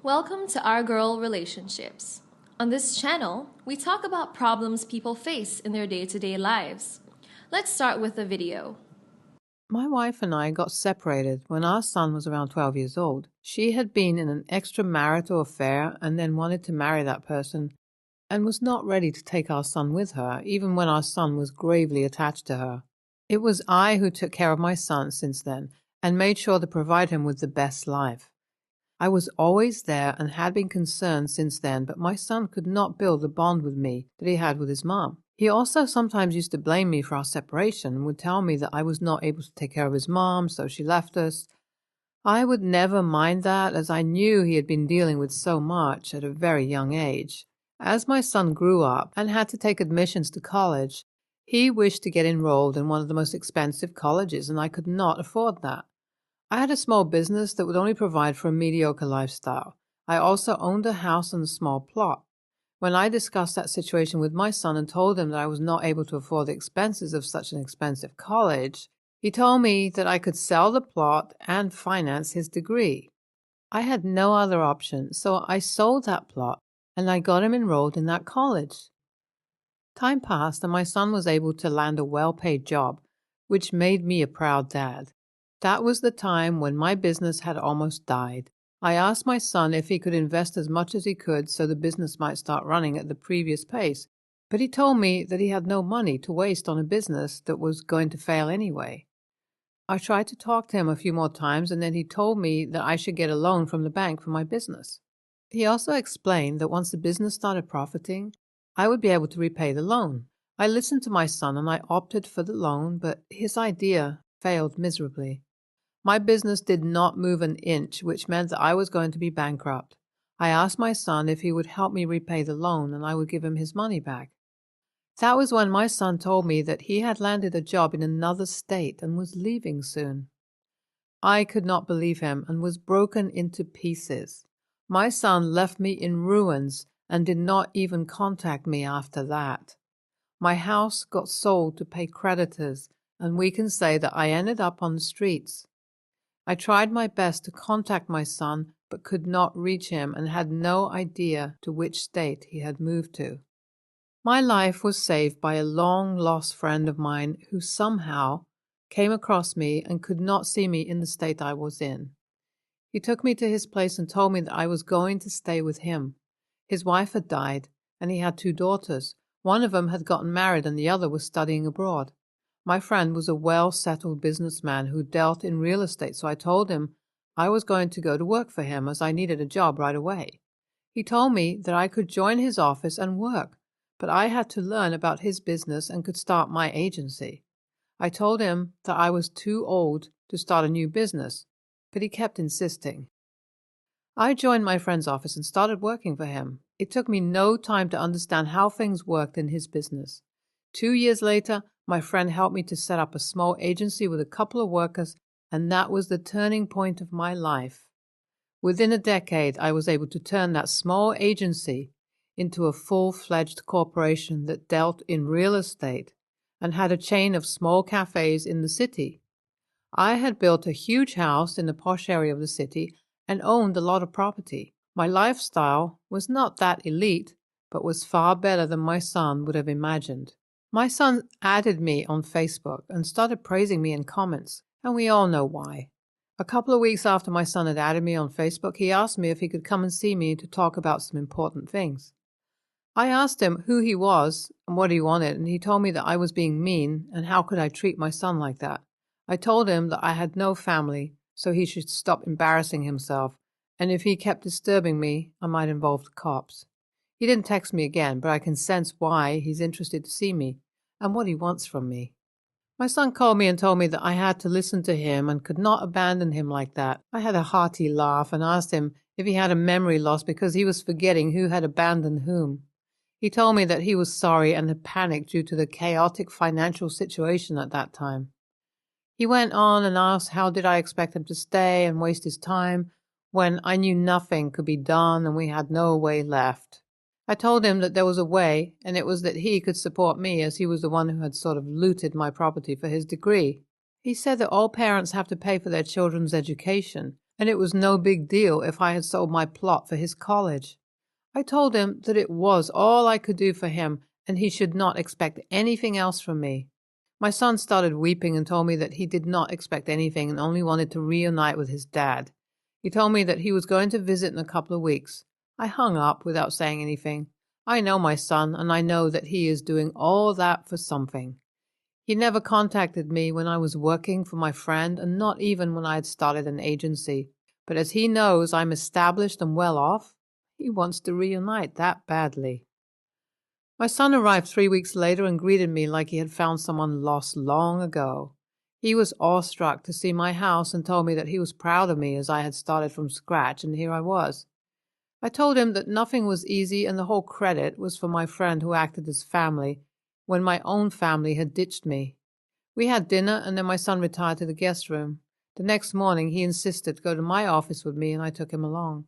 Welcome to Our Girl Relationships. On this channel, we talk about problems people face in their day-to-day lives. Let's start with a video. My wife and I got separated when our son was around 12 years old. She had been in an extramarital affair and then wanted to marry that person and was not ready to take our son with her, even when our son was gravely attached to her. It was I who took care of my son since then and made sure to provide him with the best life. I was always there and had been concerned since then, but my son could not build the bond with me that he had with his mom. He also sometimes used to blame me for our separation and would tell me that I was not able to take care of his mom, so she left us. I would never mind that, as I knew he had been dealing with so much at a very young age. As my son grew up and had to take admissions to college, he wished to get enrolled in one of the most expensive colleges, and I could not afford that. I had a small business that would only provide for a mediocre lifestyle. I also owned a house and a small plot. When I discussed that situation with my son and told him that I was not able to afford the expenses of such an expensive college, he told me that I could sell the plot and finance his degree. I had no other option, so I sold that plot and I got him enrolled in that college. Time passed and my son was able to land a well-paid job, which made me a proud dad. That was the time when my business had almost died. I asked my son if he could invest as much as he could so the business might start running at the previous pace, but he told me that he had no money to waste on a business that was going to fail anyway. I tried to talk to him a few more times, and then he told me that I should get a loan from the bank for my business. He also explained that once the business started profiting, I would be able to repay the loan. I listened to my son and I opted for the loan, but his idea failed miserably. My business did not move an inch, which meant that I was going to be bankrupt. I asked my son if he would help me repay the loan and I would give him his money back. That was when my son told me that he had landed a job in another state and was leaving soon. I could not believe him and was broken into pieces. My son left me in ruins and did not even contact me after that. My house got sold to pay creditors, and we can say that I ended up on the streets. I tried my best to contact my son, but could not reach him and had no idea to which state he had moved to. My life was saved by a long-lost friend of mine who somehow came across me and could not see me in the state I was in. He took me to his place and told me that I was going to stay with him. His wife had died, and he had 2 daughters. One of them had gotten married and the other was studying abroad. My friend was a well-settled businessman who dealt in real estate, so I told him I was going to go to work for him as I needed a job right away. He told me that I could join his office and work, but I had to learn about his business and could start my agency. I told him that I was too old to start a new business, but he kept insisting. I joined my friend's office and started working for him. It took me no time to understand how things worked in his business. 2 years later, my friend helped me to set up a small agency with a couple of workers, and that was the turning point of my life. Within a decade, I was able to turn that small agency into a full-fledged corporation that dealt in real estate and had a chain of small cafes in the city. I had built a huge house in a posh area of the city and owned a lot of property. My lifestyle was not that elite, but was far better than my son would have imagined. My son added me on Facebook and started praising me in comments, and we all know why. A couple of weeks after my son had added me on Facebook, he asked me if he could come and see me to talk about some important things. I asked him who he was and what he wanted, and he told me that I was being mean and how could I treat my son like that. I told him that I had no family, so he should stop embarrassing himself, and if he kept disturbing me, I might involve the cops. He didn't text me again, but I can sense why he's interested to see me and what he wants from me. My son called me and told me that I had to listen to him and could not abandon him like that. I had a hearty laugh and asked him if he had a memory loss because he was forgetting who had abandoned whom. He told me that he was sorry and had panicked due to the chaotic financial situation at that time. He went on and asked how did I expect him to stay and waste his time when I knew nothing could be done and we had no way left. I told him that there was a way, and it was that he could support me as he was the one who had sort of looted my property for his degree. He said that all parents have to pay for their children's education, and it was no big deal if I had sold my plot for his college. I told him that it was all I could do for him, and he should not expect anything else from me. My son started weeping and told me that he did not expect anything and only wanted to reunite with his dad. He told me that he was going to visit in a couple of weeks. I hung up without saying anything. I know my son, and I know that he is doing all that for something. He never contacted me when I was working for my friend, and not even when I had started an agency. But as he knows I'm established and well off, he wants to reunite that badly. My son arrived 3 weeks later and greeted me like he had found someone lost long ago. He was awestruck to see my house and told me that he was proud of me as I had started from scratch, and here I was. I told him that nothing was easy and the whole credit was for my friend who acted as family when my own family had ditched me. We had dinner and then my son retired to the guest room. The next morning he insisted to go to my office with me and I took him along.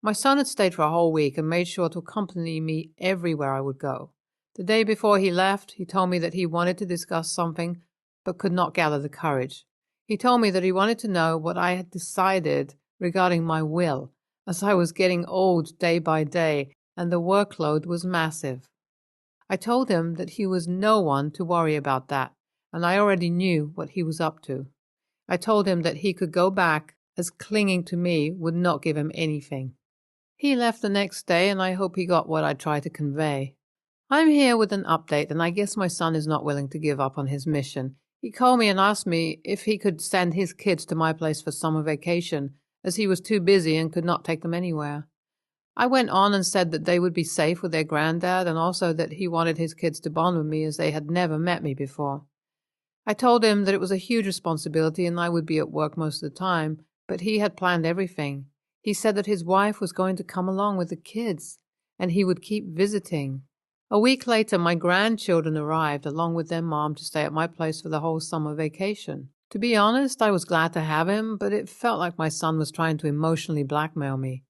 My son had stayed for a whole week and made sure to accompany me everywhere I would go. The day before he left, he told me that he wanted to discuss something but could not gather the courage. He told me that he wanted to know what I had decided regarding my will, as I was getting old day by day and the workload was massive. I told him that he was no one to worry about that, and I already knew what he was up to. I told him that he could go back, as clinging to me would not give him anything. He left the next day, and I hope he got what I tried to convey. I'm here with an update, and I guess my son is not willing to give up on his mission. He called me and asked me if he could send his kids to my place for summer vacation, as he was too busy and could not take them anywhere. I went on and said that they would be safe with their granddad, and also that he wanted his kids to bond with me as they had never met me before. I told him that it was a huge responsibility and I would be at work most of the time, but he had planned everything. He said that his wife was going to come along with the kids, and he would keep visiting. A week later, my grandchildren arrived along with their mom to stay at my place for the whole summer vacation. To be honest, I was glad to have him, but it felt like my son was trying to emotionally blackmail me.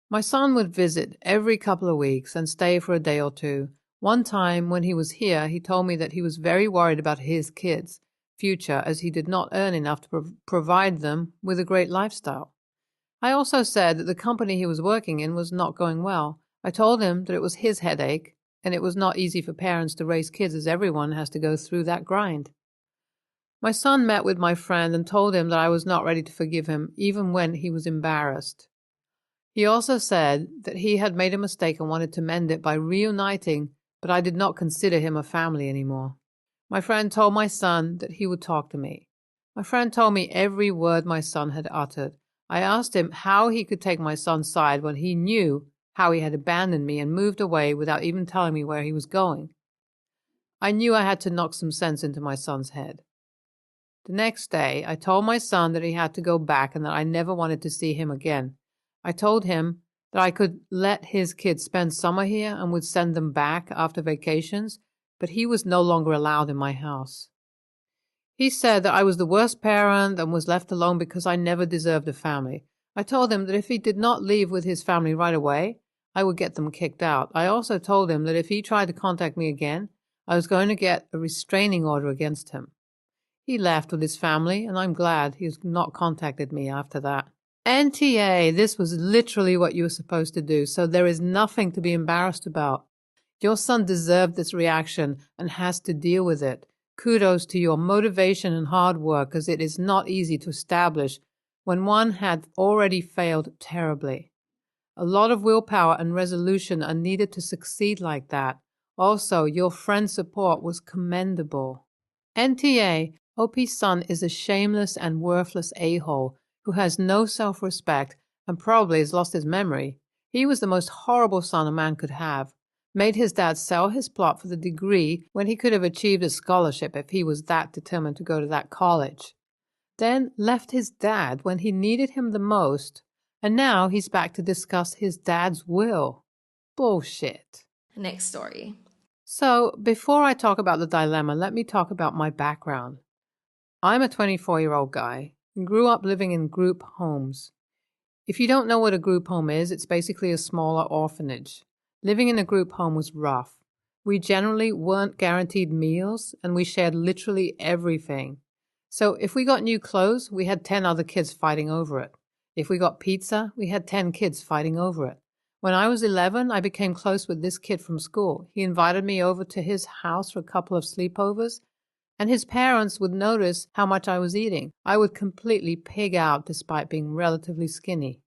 My son would visit every couple of weeks and stay for a day or two. One time when he was here, he told me that he was very worried about his kids' future as he did not earn enough to provide them with a great lifestyle. I also said that the company he was working in was not going well. I told him that it was his headache, and it was not easy for parents to raise kids as everyone has to go through that grind. My son met with my friend and told him that I was not ready to forgive him, even when he was embarrassed. He also said that he had made a mistake and wanted to mend it by reuniting, but I did not consider him a family anymore. My friend told my son that he would talk to me. My friend told me every word my son had uttered. I asked him how he could take my son's side when he knew how he had abandoned me and moved away without even telling me where he was going. I knew I had to knock some sense into my son's head. The next day, I told my son that he had to go back and that I never wanted to see him again. I told him that I could let his kids spend summer here and would send them back after vacations, but he was no longer allowed in my house. He said that I was the worst parent and was left alone because I never deserved a family. I told him that if he did not leave with his family right away, I would get them kicked out. I also told him that if he tried to contact me again, I was going to get a restraining order against him. He left with his family, and I'm glad he has not contacted me after that. NTA, this was literally what you were supposed to do, so there is nothing to be embarrassed about. Your son deserved this reaction and has to deal with it. Kudos to your motivation and hard work, as it is not easy to establish when one had already failed terribly. A lot of willpower and resolution are needed to succeed like that. Also, your friend's support was commendable. NTA, OP's son is a shameless and worthless a-hole who has no self-respect and probably has lost his memory. He was the most horrible son a man could have. Made his dad sell his plot for the degree when he could have achieved a scholarship if he was that determined to go to that college. Then left his dad when he needed him the most, and now he's back to discuss his dad's will. Bullshit. Next story. So, before I talk about the dilemma, let me talk about my background. I'm a 24-year-old guy and grew up living in group homes. If you don't know what a group home is, it's basically a smaller orphanage. Living in a group home was rough. We generally weren't guaranteed meals, and we shared literally everything. So if we got new clothes, we had 10 other kids fighting over it. If we got pizza, we had 10 kids fighting over it. When I was 11, I became close with this kid from school. He invited me over to his house for a couple of sleepovers, and his parents would notice how much I was eating. I would completely pig out despite being relatively skinny.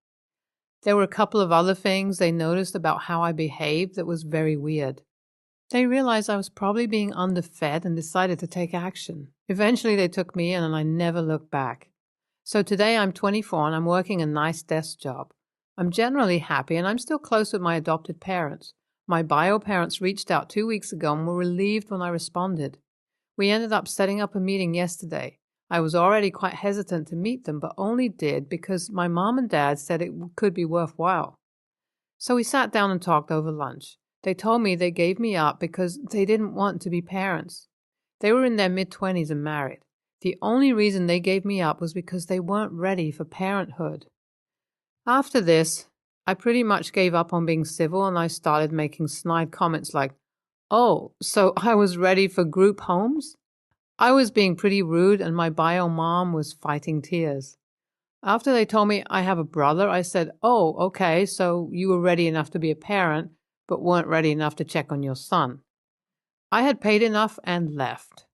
There were a couple of other things they noticed about how I behaved that was very weird. They realized I was probably being underfed and decided to take action. Eventually they took me in and I never looked back. So today I'm 24 and I'm working a nice desk job. I'm generally happy and I'm still close with my adopted parents. My bio parents reached out 2 weeks ago and were relieved when I responded. We ended up setting up a meeting yesterday. I was already quite hesitant to meet them, but only did because my mom and dad said it could be worthwhile. So we sat down and talked over lunch. They told me they gave me up because they didn't want to be parents. They were in their mid-20s and married. The only reason they gave me up was because they weren't ready for parenthood. After this, I pretty much gave up on being civil and I started making snide comments like, "Oh, so I was ready for group homes?" I was being pretty rude and my bio mom was fighting tears. After they told me I have a brother, I said, "Oh, okay, so you were ready enough to be a parent, but weren't ready enough to check on your son." I had paid enough and left.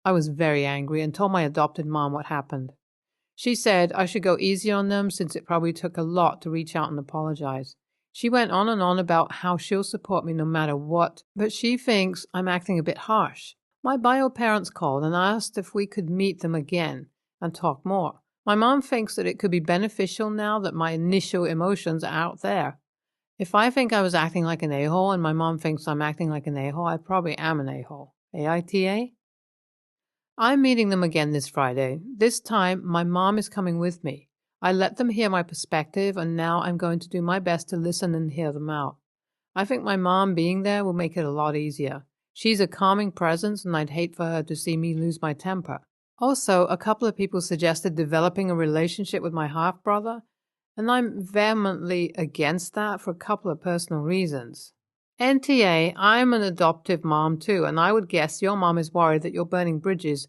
I was very angry and told my adopted mom what happened. She said I should go easy on them since it probably took a lot to reach out and apologize. She went on and on about how she'll support me no matter what, but she thinks I'm acting a bit harsh. My bio parents called and asked if we could meet them again and talk more. My mom thinks that it could be beneficial now that my initial emotions are out there. If I think I was acting like an a-hole and my mom thinks I'm acting like an a-hole, I probably am an a-hole. AITA? I'm meeting them again this Friday. This time, my mom is coming with me. I let them hear my perspective, and now I'm going to do my best to listen and hear them out. I think my mom being there will make it a lot easier. She's a calming presence, and I'd hate for her to see me lose my temper. Also, a couple of people suggested developing a relationship with my half-brother, and I'm vehemently against that for a couple of personal reasons. NTA, I'm an adoptive mom too, and I would guess your mom is worried that you're burning bridges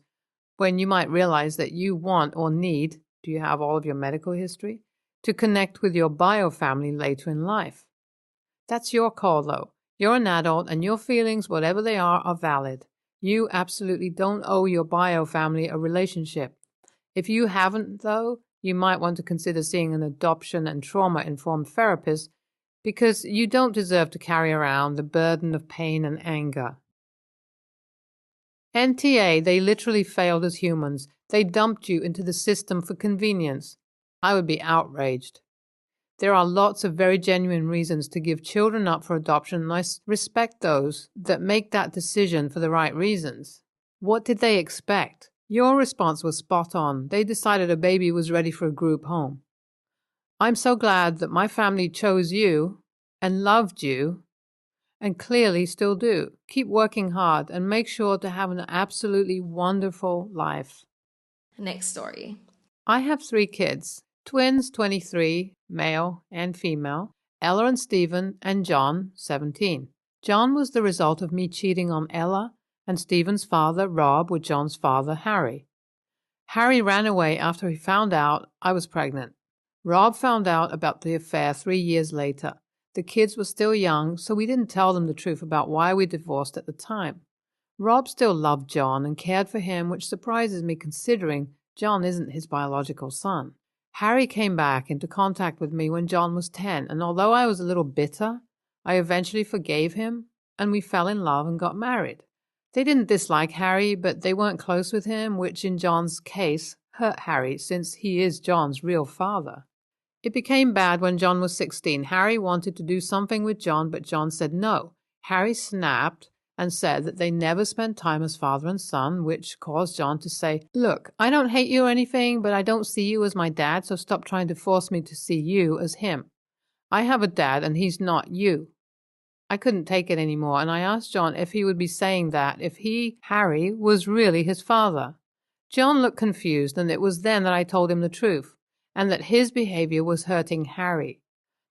when you might realize that you want or need, do you have all of your medical history, to connect with your bio family later in life. That's your call though. You're an adult and your feelings, whatever they are valid. You absolutely don't owe your bio family a relationship. If you haven't though, you might want to consider seeing an adoption and trauma-informed therapist because you don't deserve to carry around the burden of pain and anger. NTA, they literally failed as humans. They dumped you into the system for convenience. I would be outraged. There are lots of very genuine reasons to give children up for adoption, and I respect those that make that decision for the right reasons. What did they expect? Your response was spot on. They decided a baby was ready for a group home. I'm so glad that my family chose you and loved you and clearly still do. Keep working hard and make sure to have an absolutely wonderful life. Next story. I have 3 kids, twins 23, male and female, Ella and Stephen, and John, 17. John was the result of me cheating on Ella and Stephen's father, Rob, with John's father, Harry. Harry ran away after he found out I was pregnant. Rob found out about the affair 3 years later. The kids were still young, so we didn't tell them the truth about why we divorced at the time. Rob still loved John and cared for him, which surprises me considering John isn't his biological son. Harry came back into contact with me when John was 10, and although I was a little bitter, I eventually forgave him, and we fell in love and got married. They didn't dislike Harry, but they weren't close with him, which in John's case hurt Harry since he is John's real father. It became bad when John was 16. Harry wanted to do something with John, but John said no. Harry snapped and said that they never spent time as father and son, which caused John to say, "Look, I don't hate you or anything, but I don't see you as my dad, so stop trying to force me to see you as him. I have a dad and he's not you." I couldn't take it anymore, and I asked John if he would be saying that if he, Harry, was really his father. John looked confused, and it was then that I told him the truth, and that his behavior was hurting Harry.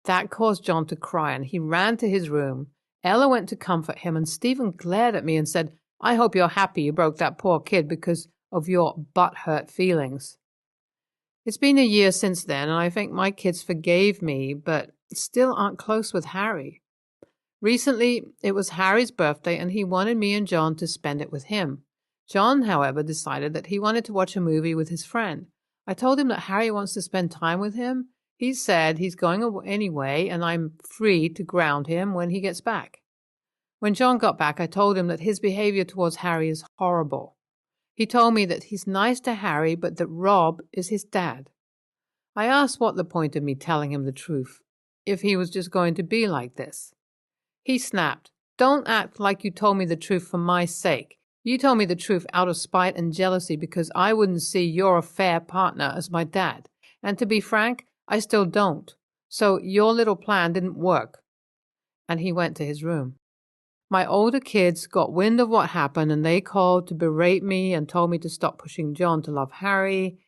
That caused John to cry, and he ran to his room. Ella went to comfort him, and Stephen glared at me and said, "I hope you're happy you broke that poor kid because of your butthurt feelings. It's been a year since then, and I think my kids forgave me, but still aren't close with Harry. Recently, it was Harry's birthday, and he wanted me and John to spend it with him. John, however, decided that he wanted to watch a movie with his friend. I told him that Harry wants to spend time with him. He said he's going anyway, and I'm free to ground him when he gets back. When John got back, I told him that his behavior towards Harry is horrible. He told me that he's nice to Harry, but that Rob is his dad. I asked what the point of me telling him the truth, if he was just going to be like this. He snapped, "Don't act like you told me the truth for my sake. You told me the truth out of spite and jealousy because I wouldn't see your affair partner as my dad. And to be frank, I still don't. So your little plan didn't work." And he went to his room. My older kids got wind of what happened and they called to berate me and told me to stop pushing John to love Harry.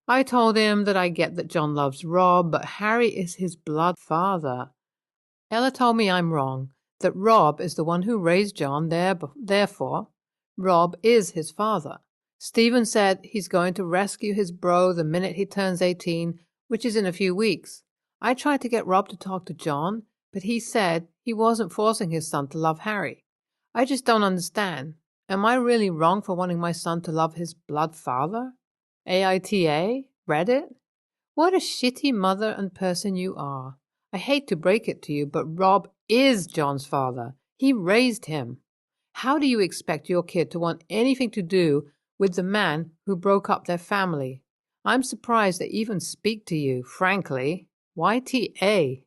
I told him that I get that John loves Rob, but Harry is his blood father. Ella told me I'm wrong, that Rob is the one who raised John, therefore, Rob is his father. Stephen said he's going to rescue his bro the minute he turns 18, which is in a few weeks. I tried to get Rob to talk to John, but he said he wasn't forcing his son to love Harry. I just don't understand. Am I really wrong for wanting my son to love his blood father? AITA? Reddit? What a shitty mother and person you are. I hate to break it to you, but Rob is John's father. He raised him. How do you expect your kid to want anything to do with the man who broke up their family? I'm surprised they even speak to you, frankly. YTA.